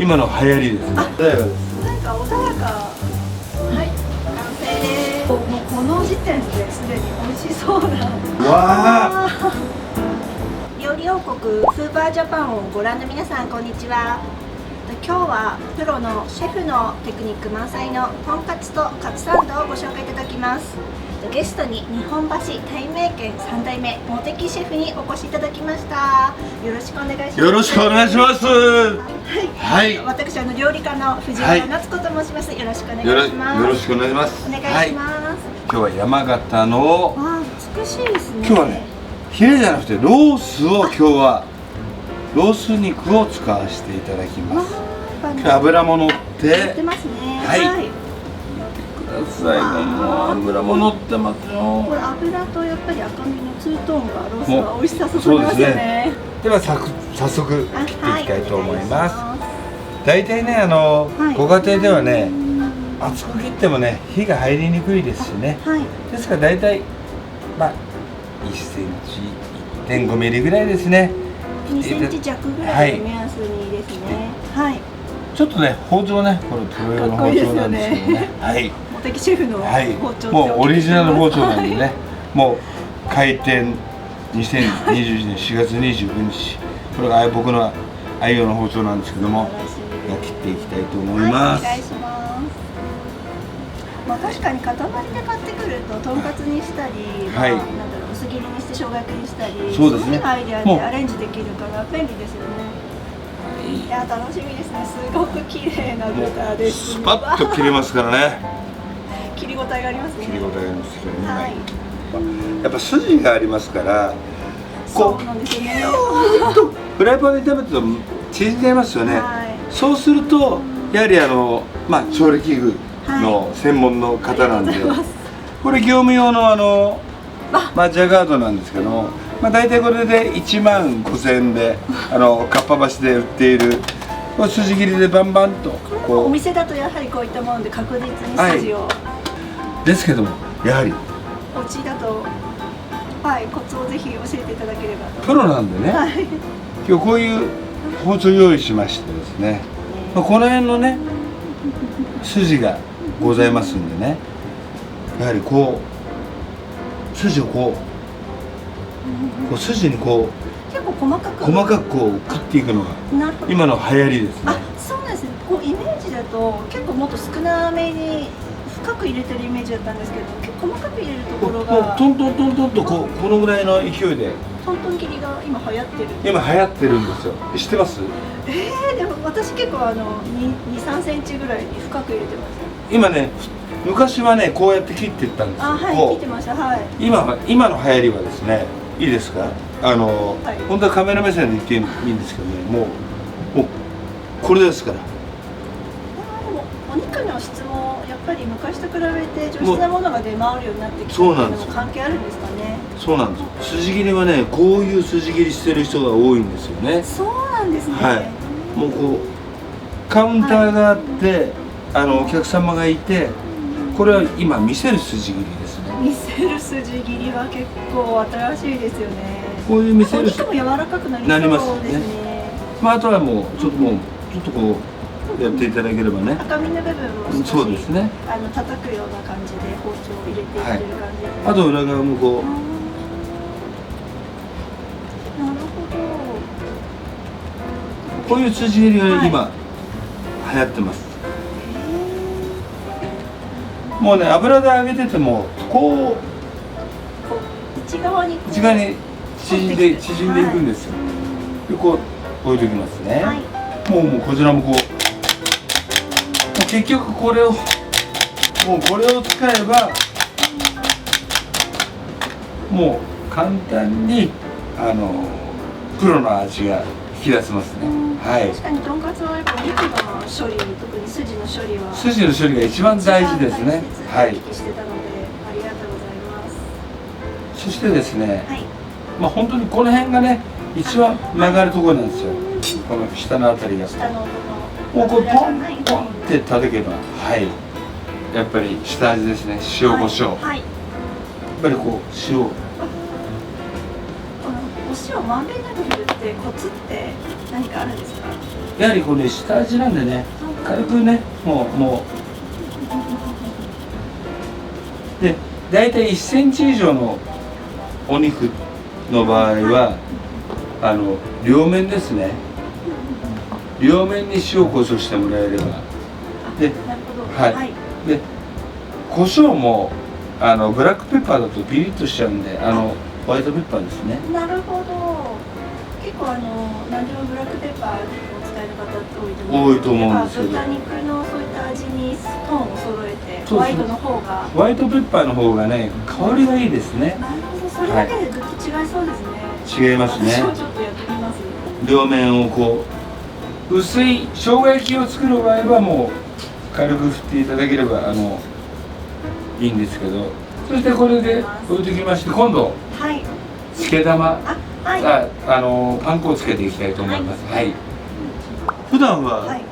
今の流行りですね。穏やかです。なんか穏やか。はい、完成です。もうこの時点ですでに美味しそうな。わあ。料理王国フーバージャパンをご覧の皆さん、こんにちは。今日はプロのシェフのテクニック満載のとんかつとカツサンドをご紹介いただきます。ゲストに日本橋たいめいけん3代目茂木シェフにお越しいただきました。よろしくお願いします。よろしくお願いします。はい。私料理家の藤原夏子と申します。よろしくお願いします。よろしくお願いします。お願いします。今日は山形の。美しいですね。今日はね、ヒレじゃなくてロースを今日はロース肉を使わせていただきます。油も乗って乗ってますね。はい。見てください。もう油も乗ってますよ。これ油とやっぱり赤身のツートーンがロースは美味しさそそりますよね。では早速切っていきたいと思います。大体ねご家庭ではね厚く切ってもね火が入りにくいですしね。ですから大体まあ1センチ 1.5 ミリぐらいですね。2センチ弱ぐらいの目安にですね。はい。ちょっとね包丁ねこれプロ用の包丁なんですけどね。はい。茂木シェフの包丁。もうオリジナル包丁なんでね。もう開店2021年4月29日。これが僕の愛用の包丁なんですけども、切っていきたいと思います。お願いします。まあ確かに塊で買ってくるととんかつにしたり、なんだろう薄切りにして生姜焼きにしたり、そうですね。アイデアでアレンジできるから便利ですよね。いや楽しみですね。すごく綺麗な豚です。スパッと切れますからね。切り応えがありますね。切り応えがありますけどね。やっぱ筋がありますから、そうなんですよね。フライパンで炒めると縮んでますよね。そうするとやはりまあ調理器具の専門の方なんで、これ業務用のまあジャガードなんですけども、まあ大体これで15,000円でかっぱ橋で売っているこれ筋切りでバンバンとこう。お店だとやはりこういったもので確実に筋を。ですけどもやはりお家だとコツをぜひ教えていただければと。プロなんでね。今日こういう包丁用意しましてですね。この辺のね筋がございますんでね。やはりこう筋をこう筋にこう結構細かくこう切っていくのが今の流行りですね。そうなんですね。こうイメージだと結構もっと少なめに深く入れてるイメージだったんですけど、結構細かく入れるところがトントントントンとこのぐらいの勢いでトントン切りが今流行ってる。今流行ってるんですよ。知ってます？でも私結構2-3センチぐらいに深く入れてます。今ね昔はねこうやって切っていったんですよ。切ってました。今の流行りはですね、いいですか？本当はカメラ目線で言っていいんですけどね、もうこれですから。でもお肉の質もやっぱり昔と比べて上質なものが出回るようになってきたっていうのも関係あるんですかね。そうなんです。筋切りはねこういう筋切りしてる人が多いんですよね。そうなんですね。もうこうカウンターがあって、お客様がいて、これは今見せる筋切りですね。見せる筋切りは結構新しいですよね。こういう見せる。お肉も柔らかくなりそうですね。まああとはもうちょっとこうやっていただければね。赤身の部分をそうですね。叩くような感じで包丁を入れていってる感じ。あと裏側もこう。なるほど。こういう筋切りが今流行ってます。もうね油で揚げててもこう内側に縮んでいくんですよ。でこう置いておきますね。もうこちらもこう結局これを使えばもう簡単にプロの味が引き出せますね。確かにとんかつはやっぱ肉の処理、特に筋の処理は筋の処理が一番大事ですね。お聞きしてたのでありがとうございます。そしてですね、まあ本当にこの辺がね一番曲がるところなんですよ。この下のあたりが。もうこうポンポンって叩けばやっぱり下味ですね。塩コショウ。やっぱりこう塩。お塩まんべんなく振るってコツって何かあるんですか？やはりこれ下味なんでね、軽くね、もうで大体1センチ以上のお肉の場合は両面ですね、両面に塩コショウしてもらえれば。で、なるほど。はい、はい。で胡椒もブラックペッパーだとピリッとしちゃうんでホワイトペッパーですね。なるほど。結構何でもブラックペッパーを使える方って多いと思うんですけど、豚肉のそういった味にトーンを揃えてホワイトの方が、ホワイトペッパーの方がね香りがいいですね。なるほど。それだけでぐっと違いそうですね。違いますね。私もちょっとやってみます。両面をこう薄い生姜焼きを作る場合はもう軽く振っていただければいいんですけど、そしてこれで置いてきまして、今度はい。つけ玉、はい。パン粉をつけていきたいと思います。はい。普段は。はい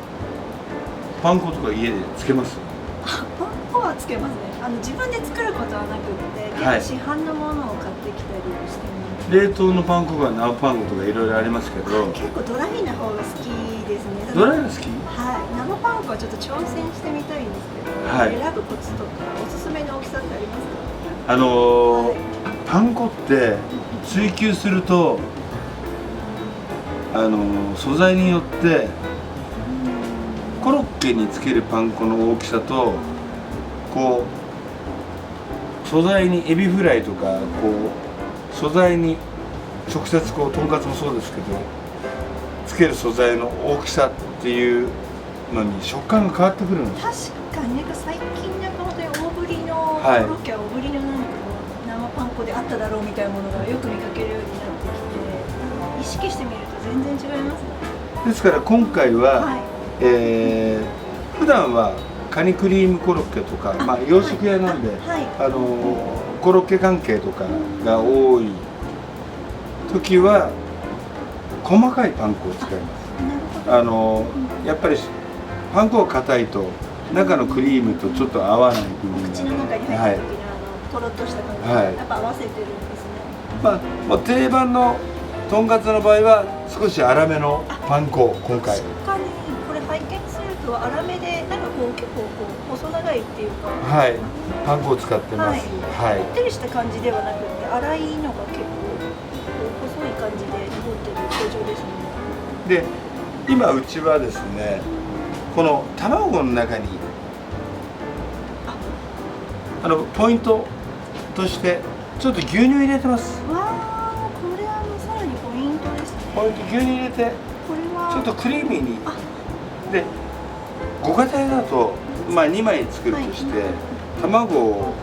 パン粉とか家でつけます？パン粉はつけますね。自分で作ることはなくって、はい市販のものを買ってきたりしてます。冷凍のパン粉が生パン粉とかいろいろありますけど、結構ドライな方が好きですね。ドライが好き？はい。生パン粉はちょっと挑戦してみたいんですけど、はい選ぶコツとかおすすめの大きさってありますか？パン粉って追求すると素材によってコロッケにつけるパン粉の大きさとこう素材にエビフライとかこう素材に直接こうとんかつもそうですけどつける素材の大きさっていうのに食感が変わってくるんです。確かに最近なんか本当に大ぶりのコロッケは大ぶりのなんか生パン粉であっただろうみたいなものがよく見かけるようになってきて、意識してみると全然違いますね。ですから今回は、はい、普段はカニクリームコロッケとか洋食屋なんで、コロッケ関係とかが多い時は細かいパン粉を使います。やっぱりパン粉が硬いと中のクリームとちょっと合わない部分が口の中に入った時にとろっとした感じ、やっぱ合わせてるんですね。もう定番のとんかつの場合は少し粗めのパン粉今回。確かにこれ拝見すると粗めでなんかこう結構こう細長いっていうか、はい、パン粉を使ってます。はい。こってりした感じではなくて粗いのが結構細い感じで残ってる形状ですね。で、今うちはですね、この卵の中にポイントとしてちょっと牛乳入れてます。わあ、これさらにポイントですね。ポイント牛乳入れてこれはちょっとクリーミーに。で、ご家庭だと2枚作るとして、卵を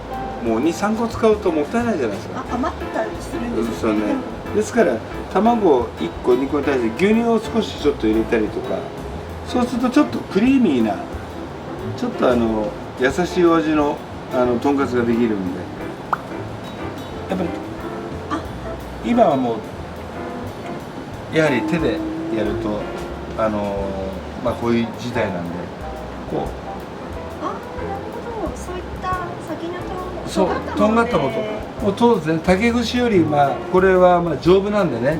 もう2、3個使うともったいないじゃないですか。余ったりするんですよね。ですから卵を1個2個に対して牛乳を少しちょっと入れたりとか、そうするとちょっとクリーミーなちょっと優しいお味のとんかつができるんで、やっぱり今はもうやはり手でやるとこういう時代なんでこうなるほど、そういった先のそうとんがったもの当然竹串よりこれは丈夫なんでね、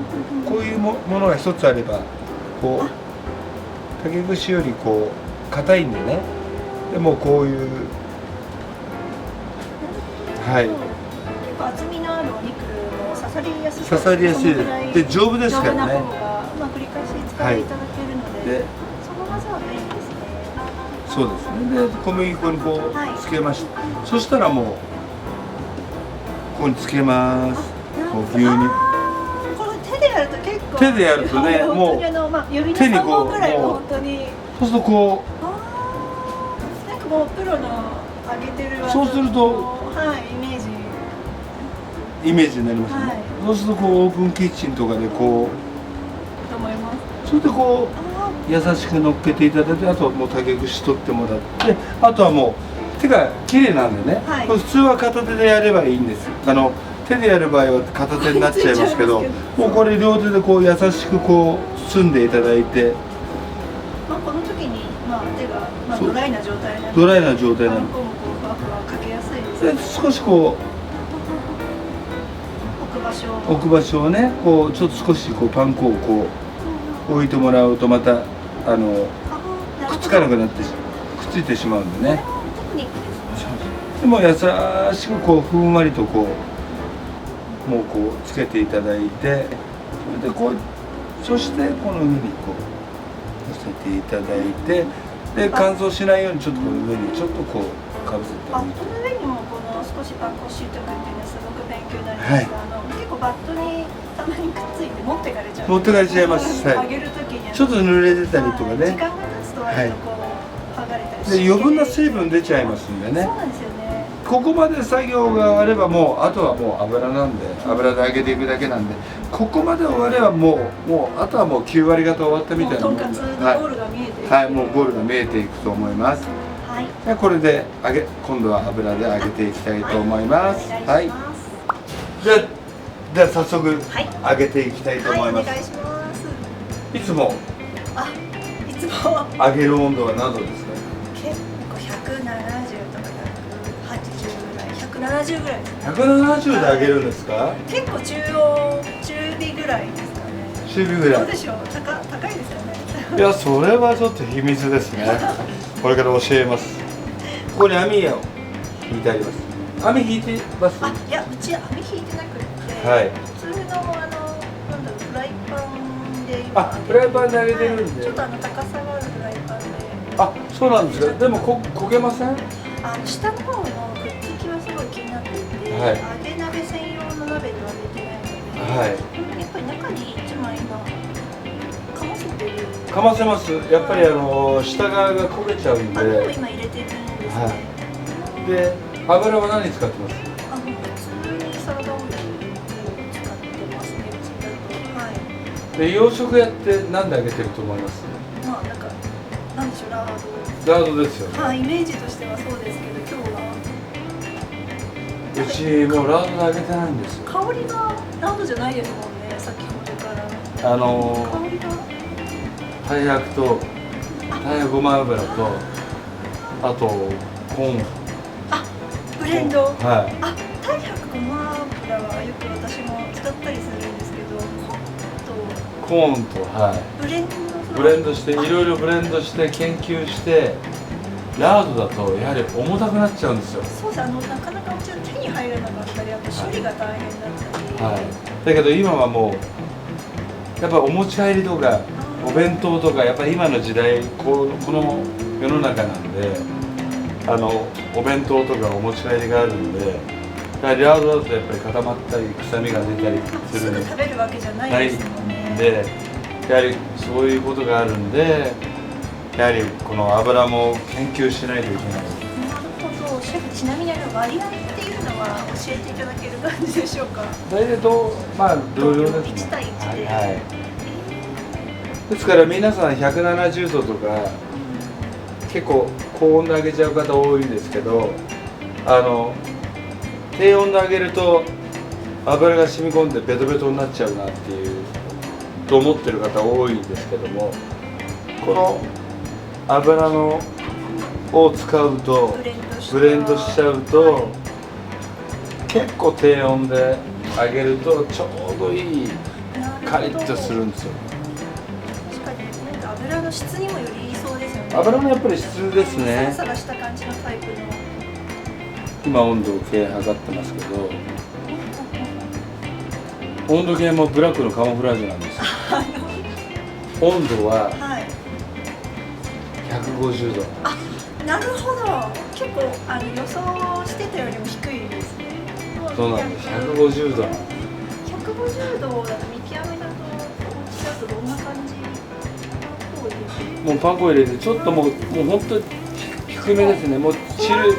こういうものが一つあればこう竹串よりこう硬いんでね、でもこういう結構厚みのあるお肉も刺さりやすい。刺さりやすいで丈夫ですからね。丈夫な方が繰り返し使っていただけるので、その技は便利ですね。そうですね。で小麦粉にこうつけました。そしたらもうここにつけます。こう牛乳。これ手でやると結構。手でやるとね、もう手にこうぐらい本当に。そうするとこうなんかもうプロの揚げてる技。そうするとイメージになりますね。そうするとこうオープンキッチンとかでこう。と思います。それでこう優しく乗っけていただいて、あともう竹串取ってもらって、あとはもう手が綺麗なんでね、普通は片手でやればいいんです。手でやる場合は片手になっちゃいますけど、もうこれ両手でこう優しくこう包んでいただいて、この時に手がドライな状態なので、ドライな状態なので、ふわふわかけやすいですね。少しこう置く場所をね、こうちょっと少しこうパン粉をこう置いてもらうとまたあくっつかなくなってくっついてしまうんでね。テクニックですね。でも優しくこうふんわりとこうもうこうつけていただいて、それでこうそしてこの上にこう乗せていただいて、で乾燥しないようにちょっとこの上にちょっとこうかぶせてバッあげて。トの上にもこの少しパン粉を敷いておくっていうのはすごく勉強になります。はい結構バットにたまにくっついて持ってかれちゃう。持ってかれちゃいますはい揚げる時にちょっと濡れてたりとか時ね。間が経つと割とこう剥がれたりして、で余分な水分出ちゃいますんでね。そうなんですよね。ここまで作業が終わればもうあとはもう油なんで油で揚げていくだけなんで、ここまで終わればもうあとはもう9割方終わったみたいなともんで、んかつのゴールが見えている。はい、もうゴールが見えていくと思います。はい。でこれで今度は油で揚げていきたいと思います。お願はいいします。では早速はい揚げていきたいと思います。はい、お願いします。いつもあ、いつも揚げる温度は何度ですか？結構170とか180ぐらい、170ぐらいですね。 170で揚げるんですか？結構中火ぐらいですかね。中火ぐらい。どうでしょう、高いですよね。いや、それはちょっと秘密ですね。これから教えます。ここに網を引いてあります。網引いてます？あ、いや、うち網引いてなくて、はい普通のなんだろう、フライパンで今フライパンで揚げてるんで。ちょっと高さがあるフライパンで、あ、そうなんですか。でも焦げません？下の方のくっつきはすごい気になっていて、はい揚げ鍋専用の鍋では揚げてないので、はい。やっぱり中に一枚今かませてる。かませます。やっぱり下側が焦げちゃうんあ、でもで。今入れてるんですね。はで、油は何使ってます？普通にサラダオイルを使ってますね。うちだと、はい。で、洋食屋って何で揚げてると思います？まあなんでしょう、ラード。ラードですよね。はい、イメージとしてはそうですけど、今日はうちもうラードで揚げてないんですよ。香りがラードじゃないですもんね。先ほどから香りがたい焼きとたい焼きごま油とあとコーン。ブレンド。はい。タイ白ごま油はよく私も使ったりするんですけど、コーンとブレンドブレンドしていろいろブレンドして研究して、ラードだとやはり重たくなっちゃうんですよ。そうです。なかなかうちは手に入らなかったり、あと処理が大変だったり。はい。だけど今はもうやっぱお持ち帰りとかお弁当とかやっぱり今の時代この世の中なんでお弁当とかお持ち帰りがあるんで、ラードだとやっぱり固まったり臭みが出たりするすぐ食べるわけじゃなないいですもんね。んで、やはりそういうことがあるんで、やはりこの油も研究しないといけない。なるほど。シェフ、ちなみに割合っていうのは教えていただける感じでしょうか。大体同量ですね。 1対1で。はい。ですから皆さん170度とか結構高温で揚げちゃう方多いんですけど、低温で揚げると油が染み込んでベトベトになっちゃうなっていうと思ってる方多いんですけども、この油を使うとブレンドしちゃうと結構低温で揚げるとちょうどいいカリッとするんですよ。確かに油の質にもよりそうですよね。油のやっぱり質ですサラね。サラした感じのタイプの。今温度計測ってますけど、温度計もブラックのカモフラージュなんですよ。温度ははい。 150度。なるほど。結構予想してたよりも低いですね。そうなんです。150度。 150度だと見極めだとどんな感じ？もうパン粉入れてちょっともう本当に低めですね。もう散る。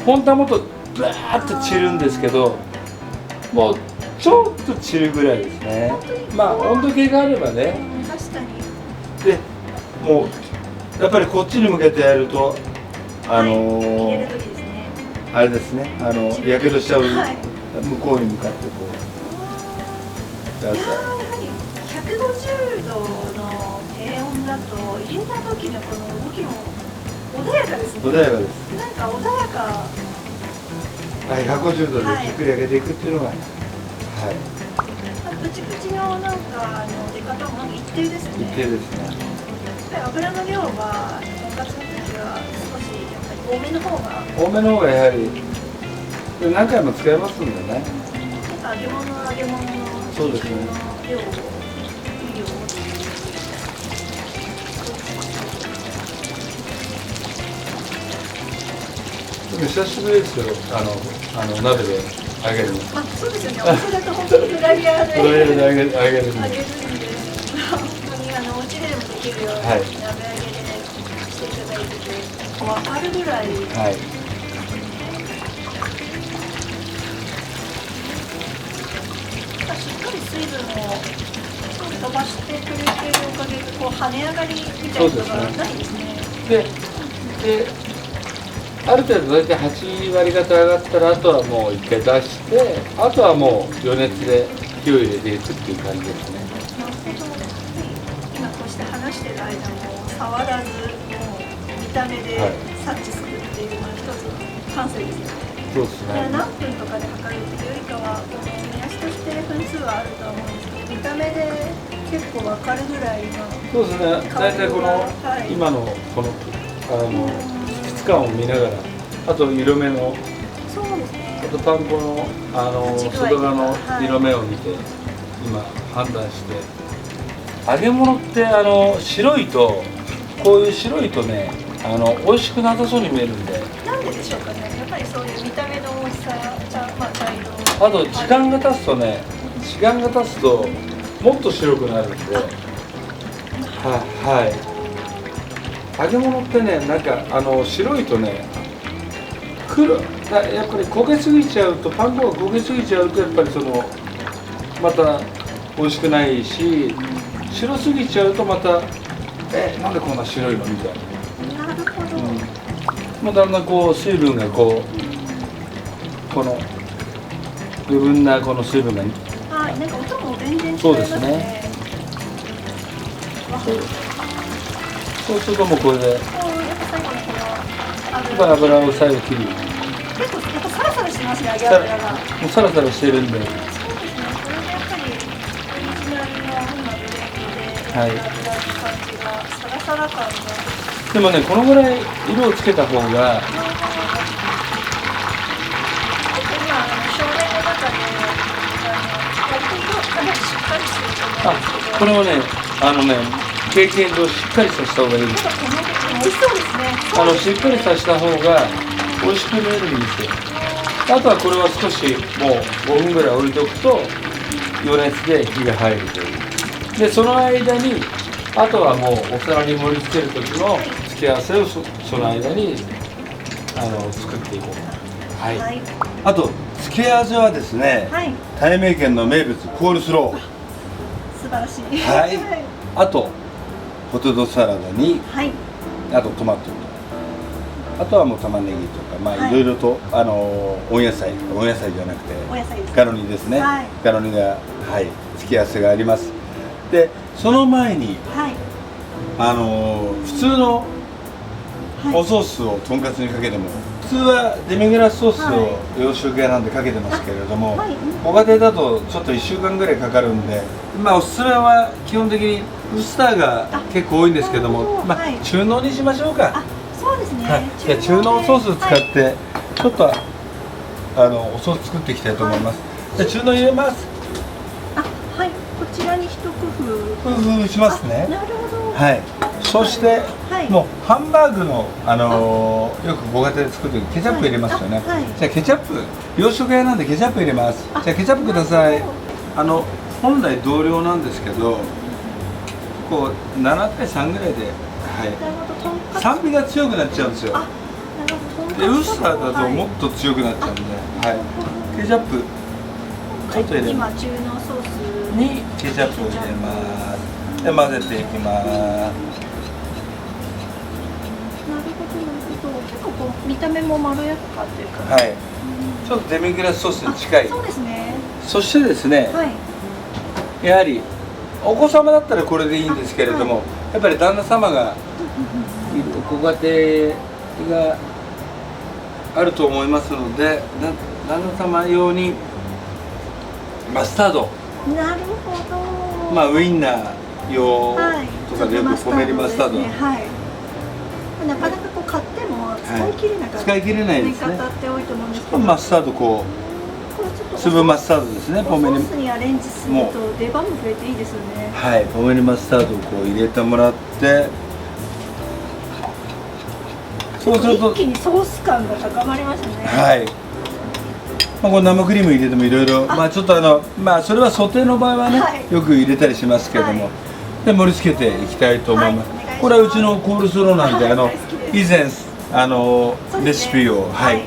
本当はもっとブワーッと散るんですけど、もうちょっと散るぐらいですね。まあ温度計があればね。確かに。で、もうやっぱりこっちに向けてやると入れる時ですね。あれですね。やけどしちゃうはい向こうに向かってこうやっいやー、やはり150度の低温だと入れた時のこの動きも穏やかですね。穏やかです。なんか穏やか。はい、150度でじっくり揚げていくっていうのが、はい、プチプチの出方も一定ですね。一定ですね。油油の量はとんかつの時は少しやっぱり多めの方が多めの方がやはり何回も使えますんでね。揚げ物は揚げ物のそうですね量を久しぶりですよ、鍋で揚げるの。あ、そうですよね。お店だと本当にフライヤーでフライヤーで揚げるんで。揚げるんで、本当にお家ででもできるように、はい鍋揚げでしていただいてて、わかるぐらい。はい。しっかり水分を飛ばしてくれてるおかげで、こう跳ね上がりみたいなのがないですね。で、ある程度大体8割方上がったら、あとはもう一回出して、あとはもう余熱で火を入れていくっていう感じですね。なるほど。今こうして話してる間も触らず、もう見た目で察知するっていうのは一つの感性ですよね。そうですね。何分とかで測るっていうよりかは、この目安として分数はあるとは思うんですけど、見た目で結構わかるぐらいの。そうですね。大体この、はい、今のこの質感を見ながら、あと色目の、そうですね。あとパン粉の外側の色目を見て、今判断して。揚げ物って白いとこういう白いとね美味しくなさそうに見えるんで。なんででしょうかね。やっぱりそういう見た目の美味しさ、まあ茶色。あと時間が経つとね、時間が経つともっと白くなるんで。はい。揚げ物ってね、なんか白いとね、やっぱり焦げすぎちゃうと、パン粉が焦げすぎちゃうとやっぱりまた美味しくないし、白すぎちゃうとまたなんでこんな白いのみたいな。なるほど。もうだんだんこう水分がこの余分なこの水分が。はい、なんか音も全然違いますね。そうですね。そうするともうこれで。やっぱ最後にこの油を最後切る。結構やっぱサラサラしてますね、揚げ油が。もうサラサラしてるんで。そうですね。これでやっぱりオリジナルの今ブレンドではい油の感じがサラサラ感が。でもね、このぐらい色をつけた方が。今少年の中で割と色かなりしっかりしてると思うんですけど。これはね、経験上しっかりさせた方がいいです。この美味しそうですね。しっかりさせた方が美味しく見えるんですよ。あとはこれは少しもう5分ぐらい置いておくと余熱で火が入るという。でその間にあとはもうお皿に盛り付ける時の付け合わせをその間に作っていこう。はい。はい。あと付け合わせはですね、はい。たいめい県の名物コールスロー。素晴らしい。はいあとポテトサラダにはい。あとトマトと、あとはもう玉ねぎとか、まあはいいろいろと温野菜じゃなくてお野菜です。ガロニですね、はいガロニが付け合わせがあります。でその前にはい。普通のはいおソースをとんかつにかけても、普通はデミグラスソースを洋食屋なんでかけてますけれども、はいご家庭だとちょっと1週間ぐらいかかるんで、まあおすすめは基本的にウスターが結構多いんですけども、まあはい中濃にしましょうか。あ、そうですね。はい、じゃあ中濃ソースを使ってちょっとおソース作っていきたいと思います。じゃあ中濃入れます。あ、はい。こちらに一工夫。工夫しますね。なるほど。はい。そしてはいもうハンバーグのよくご家庭で作る時ケチャップ入れますよね。はいはいじゃあケチャップ、洋食屋なんでケチャップ入れます。じゃあケチャップください。本来同量なんですけど、こう7対3ぐらいで、なるほど。とんかつ。酸味が強くなっちゃうんですよ。あ、なるほど。とんかつでウスターだともっとと強くなっちゃうんで、はい。ケチャップちょっと入れま今中濃ソースす。にケチャップを入れます。で混ぜていきます。なるほどなるほど。結構こう見た目もまろやかっていうか。はい。ちょっとデミグラスソースに近い。そうですね。そしてですね、はい。やはりお子様だったらこれでいいんですけれども、やっぱり旦那様がいるご家庭があると思いますので、旦那様用にマスタード、なるほど。まあウインナー用はい、とかでよくポメリマスタード、ですね、はい。なかなかこう買っても使い切れなかった、使い切れないですね。方って多いと思うんですけど、マスタードここれちょっとう粒マスタードですね。ポメリソースにアレンジすると出番も増えていいですよね。はい、ポメリマスタードをこう入れてもらって、そうすると一気にソース感が高まりますね。はい。まあ、この生クリーム入れてもいろいろ、まあちょっとまあそれはソテーの場合はね、はい、よく入れたりしますけれども、はい、で盛り付けていきたいと思います。はい、これはうちのコールスローなんで、以前レシピを、はい。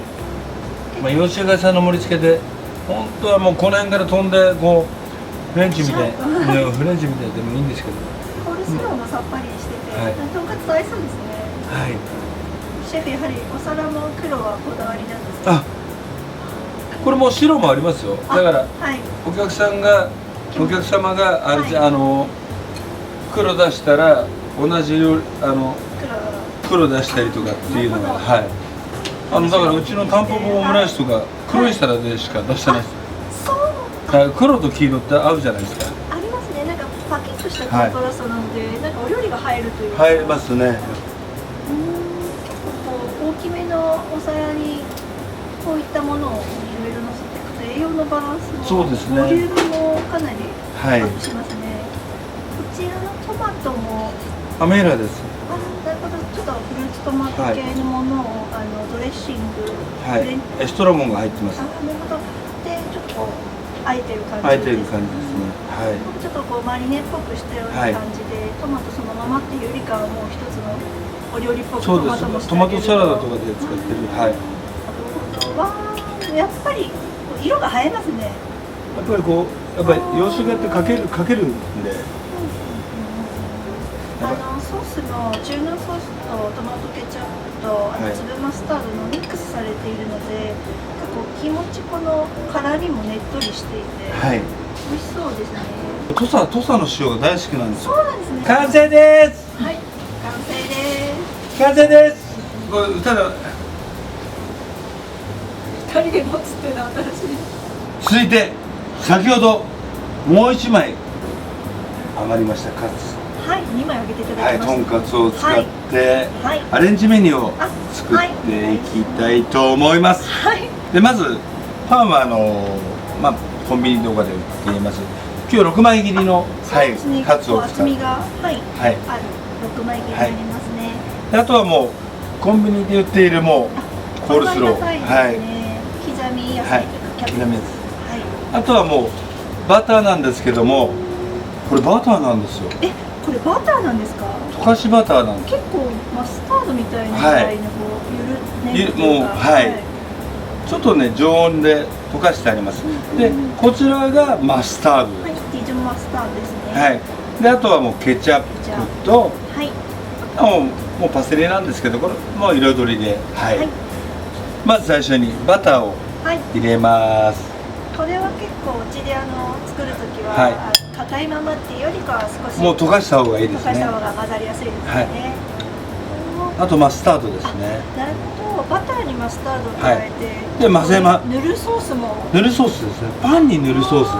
まあ吉岡さんの盛り付けで、本当はもうこの辺から飛んでこうフレンチみたい、フレンチみたいでもいいんですけど。コールスローもさっぱりしてて、はい、とんかつと合いそうですね。はい。シェフやはりお皿も黒はこだわりなんですか。あ、これも白もありますよ。だから、はい、お客様が黒出したら同じ黒出したりとかっていうのが、はい。だからうちのタンポポオムライスとか黒い皿でしか出してないです。そう。黒と黄色って合うじゃないですか。ありますね。なんかパキッとしたコントラストなので、なんかお料理が映えるというか。入りますね。大きめのお皿にこういったものをいろいろ乗せていくと栄養のバランスもそうですね、ボリュームもかなりアはい、ップしますね。こちらのトマトもアメーラです。なるほど、ちょっとフルーツトマト系のものを、ドレッシング、はい、エストラゴンが入ってます。なるほど。でちょっとこうあえてる感じですね。あえてる感じですね。はい。ちょっとこうマリネっぽくしたような感じで、トマトそのままっていうよりかはもう一つのお料理っぽくトマトもしてあげると。トマトサラダとかで使ってる。はい。わー、やっぱり色が映えますね。やっぱりこう、やっぱり洋酒がってかけるんで。ソースの中濃ソースとトマトケチャップと粒マスタードのミックスされているので、結構気持ちこの辛みもねっとりしていて、はい、美味しそうですね。土佐の塩が大好きなんですよ。そうなんですね。完成です。はい、完成です。完成です。これ歌だ。二人で持つっていうのは新しい。続いて先ほどもう一枚余りましたカツ。はい、2枚揚げていただきました。はい、とんかつを使って、はい、アレンジメニューを作っていきたいと思います。はい、でまずパンはまあコンビニとかで売っています。今日6枚切りの、はい、カツを使って、厚みが、はい、ある6枚切りになりますね。であとはもうコンビニで売っているもうコールスロー、はい、刻み野菜とかキャベツです。はい。あとはもうバターなんですけども、これバターなんですよ。これバターなんですか？溶かしバターなんです。結構マスタードみたいなぐらいのこうゆるね、もうはい。ちょっとね常温で溶かしてあります。でこちらがマスタードです。ディジョンマスタードですね。はい。であとはもうケチャップと、はい。もうパセリなんですけど、これもう彩りで、はい。まず最初にバターを入れます。これは結構うちで作るときは硬いままっていうよりかは少しもう溶かした方がいいですね。溶かした方が混ざりやすいですね。あとマスタードですね。なるほど、バターにマスタードを加えて、で混ぜ塗るソースも塗るソースですね。パンに塗るソース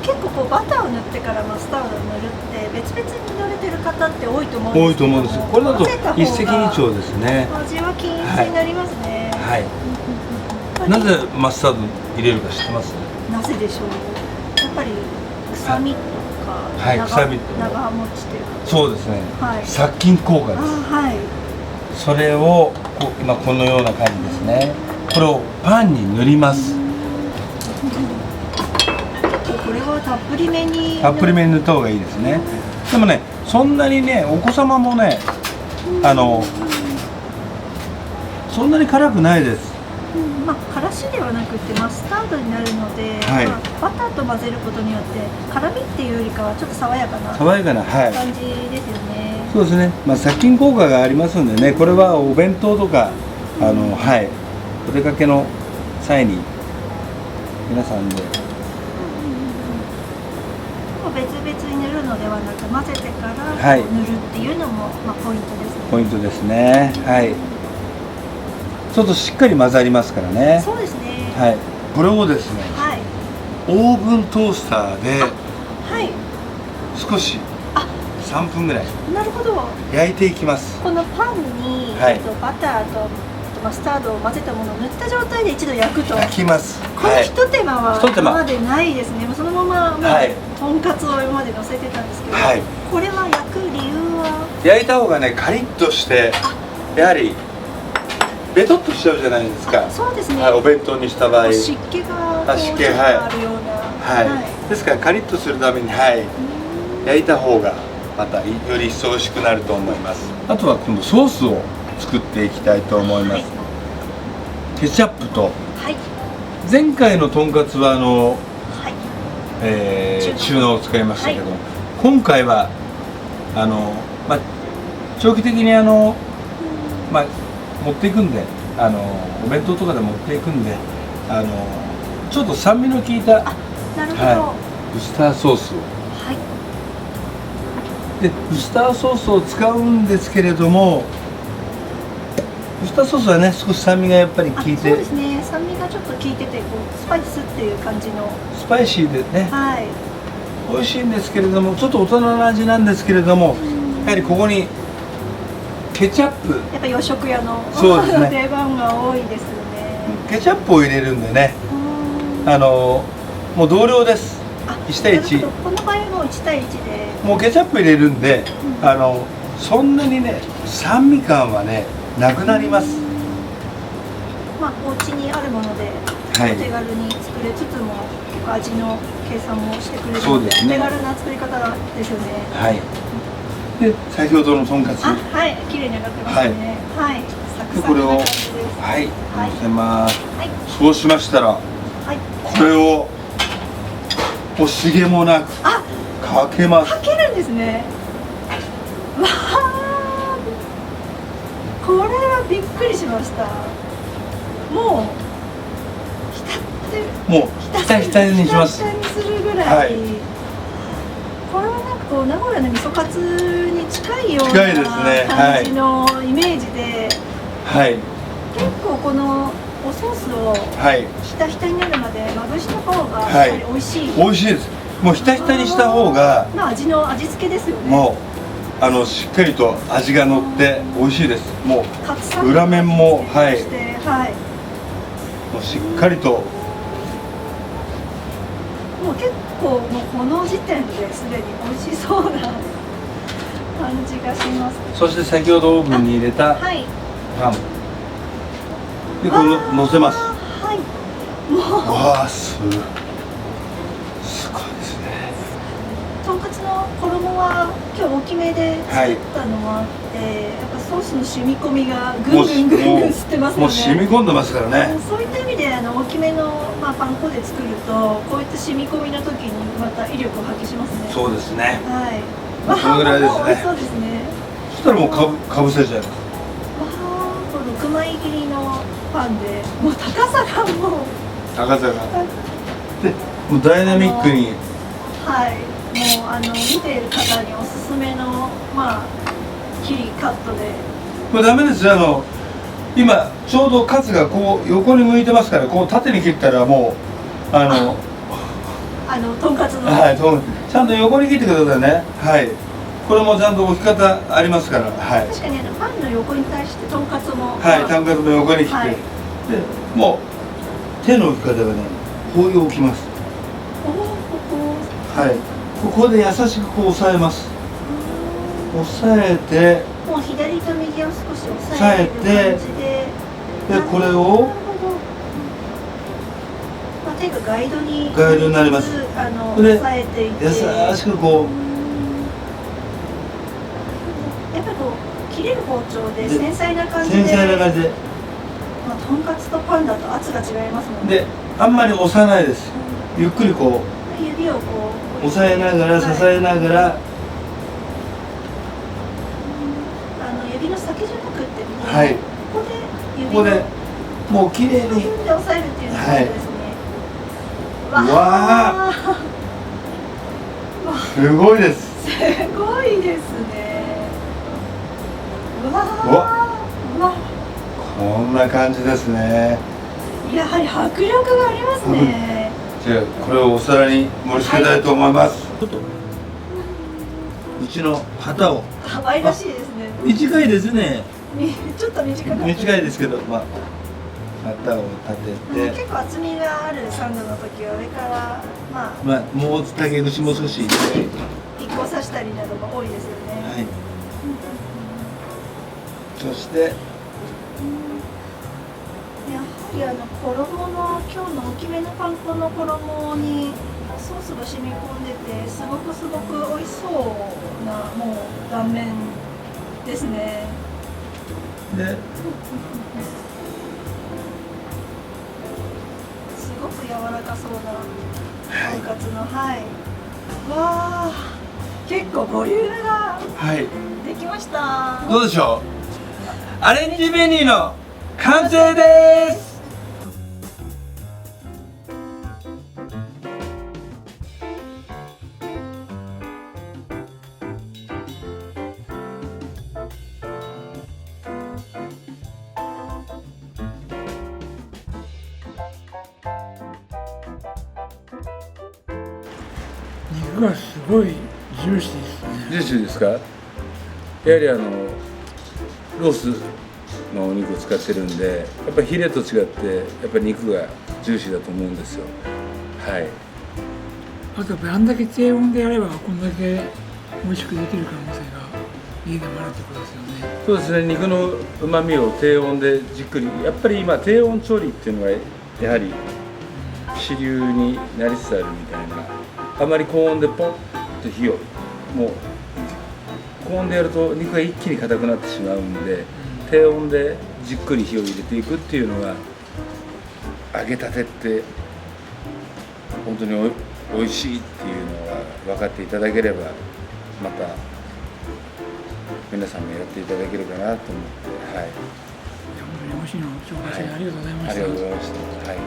です。結構こうバターを塗ってからマスタードを塗るって別々に塗れてる方って多いと思うんですけど、多いと思うんです。これだと一石二鳥ですね。味は均一になりますね。はい。なぜマスタード入れるか知ってます？なぜでしょう。やっぱり臭みとか、はい、臭みと長持ちというか。そうですね。はい。殺菌効果です。はい。それを今このような感じですね。これをパンに塗ります。これはたっぷりめに塗った方がいいですね。でもね、そんなにね、お子様もね、そんなに辛くないです。まあ、からしではなくてマスタードになるので、はい、バターと混ぜることによって辛みっていうよりかはちょっと爽やかな感じですよね。そうですね。まあ、殺菌効果がありますんでね、これはお弁当とかはい、お出かけの際に皆さんで。別々に塗るのではなく混ぜてから塗るっていうのも、まあ、ポイントですね。ポイントですね。はい。ちょっとしっかり混ざりますからね。そうですね。はい。これをですね、はい、オーブントースターで少し3分ぐらいなるほど。焼いていきます。このパンに、はいバターとマスタードを混ぜたものを塗った状態で一度焼くと。焼きます。この一手間は一手間今までないですね。もうそのままもう、はいとんかつを今まで乗せてたんですけど、はいこれは焼く理由は？焼いた方がねカリッとしてやはりベトっとしちゃうじゃないですか。そうですね。はい、お弁当にした場合、湿気がこう湿気ちょっとあるような。はい、ですからカリッとするために、はい、焼いた方がまたより一層美味しくなると思います。あとは今度ソースを作っていきたいと思います。はい、ケチャップと、はい、前回のとんかつははい、中濃を使いましたけど、はい、今回は長期的に持っていくんでお弁当とかで持っていくんでちょっと酸味の効いた、なるほど、はい、ウスターソースを、はい、でウスターソースを使うんですけれども、ウスターソースはね少し酸味がやっぱり効いて、そうですね、酸味がちょっと効いててこうスパイスっていう感じの、スパイシーでね、はい、美味しいんですけれども、ちょっと大人の味なんですけれども、やはりここにケチャップ、やっぱ洋食屋のそうですね定番が多いですよね。ケチャップを入れるんでね、もう同量です。1対1。この場合はもう1対1で。もうケチャップ入れるんで、そんなにね酸味感はねなくなります。まあお家にあるものでおはい手軽に作れつつも、結構味の計算もしてくれるので、そうですね手軽な作り方ですよね。はい。で先ほどのとんかつ、はい、綺麗に揚がってますね。はい、サクサクこれをな感じです。はいはい乗せます。はい、そうしましたらはい、これを惜しげもなくあ、かけます。かけるんですね。わあ、これはびっくりしました。もう浸ってる。もうひたひたにします。ひたひたにするぐらい、はい、これはなんかこう名古屋の味噌カツに近いよう近いですねな感じのイメージで、はい結構このおソースをはいひたひたになるまでまぶした方がはいやっぱり美味しい。美味しいです。もうひたひたにした方がまあ味付けですよね。もうしっかりと味が乗って美味しいです。もカツサンドう裏面もはいして、はい、もうしっかりともう結構もうこの時点ですでに美味しそうな感じがします。そして先ほどオーブンに入れたはい。パンでこれを乗せます。はい。もうわあすごいですね。とんかつの衣は今日大きめで作ったのもあって、やっぱソースの染み込みがぐんぐんぐんぐん吸ってますよね。もう染み込んでますからね。そういった意味で大きめの、パン粉で作るとこういった染み込みの時にまた威力を発揮しますね。そうですね。はい。このぐらいですね。美味しそうですね。そしたらもうかぶせちゃいます。この6枚切りのパンでもう高さがもう高さがでもうダイナミックに、はい、もう見ている方におすすめの切りカットで。これダメですよ。今ちょうどカツがこう横に向いてますから、こう縦に切ったらもうとんかつの、はい、ちゃんと横に切ってくださいね。はい。これもちゃんと置き方ありますから、はい。確かにパンの横に対してとんかつも、はい、とんかつの横に切って、はい、でもう手の置き方がね、こういう置きます。ここはい。ここで優しくこう押さえます。押さえて、もう左と右を少し押さえてる感じで、でこれを手がガイドになります。押さえていて、優しくこう。やっぱりこう切れる包丁で繊細な感じで。繊細な感じで。とんかつとパンだと圧が違いますもんね。で、あんまり押さないです。ゆっくりこう。指をこう押さえながら、支えながら。指の先じゃなくて、はい。ここでもう綺麗にで押さえるっていうのが大事ですね。わあ、すごいです。すごいですね。うわあ、こんな感じですね。やはり迫力がありますね。じゃあこれをお皿に盛り付けたいと思います。ちょっとうちの旗を可愛らしいですね。短いですね。ちょっと短かった。短いですけど、まあ旗を立てて、結構厚みがあるサンドの時は上からまあもう竹串も少し入れて、一個刺したりなどが多いですよね。はい。そしてやはり衣の今日の大きめのパン粉の衣にソースが染み込んでてすごく美味しそうなもう断面ですね。で、すごく柔らかそうなとんかつのはい。わあ、結構ボリュームがはい。できました。どうでしょう。アレンジメニューの完成です。肉がすごいジューシーですね。ジューシーですか。やはりロースのお肉を使ってるんで、やっぱりヒレと違ってやっぱり肉がジューシーだと思うんですよ。はい。あとやっぱりあんだけ低温でやればこんだけ美味しくできる可能性が家でもあるってことですよね。そうですね。肉の旨味を低温でじっくり、やっぱり今低温調理っていうのがやはり主流になりつつあるみたいな。あまり高温でポンと火をもう高温でやると肉が一気に硬くなってしまうんで、低温でじっくり火を入れていくっていうのが、揚げたてって本当においしいっていうのが分かっていただければ、また皆さんもやっていただけるかなと思って、はい。いや本当に美味しいのを紹介してありがとうございました。ありがとうございました。はい。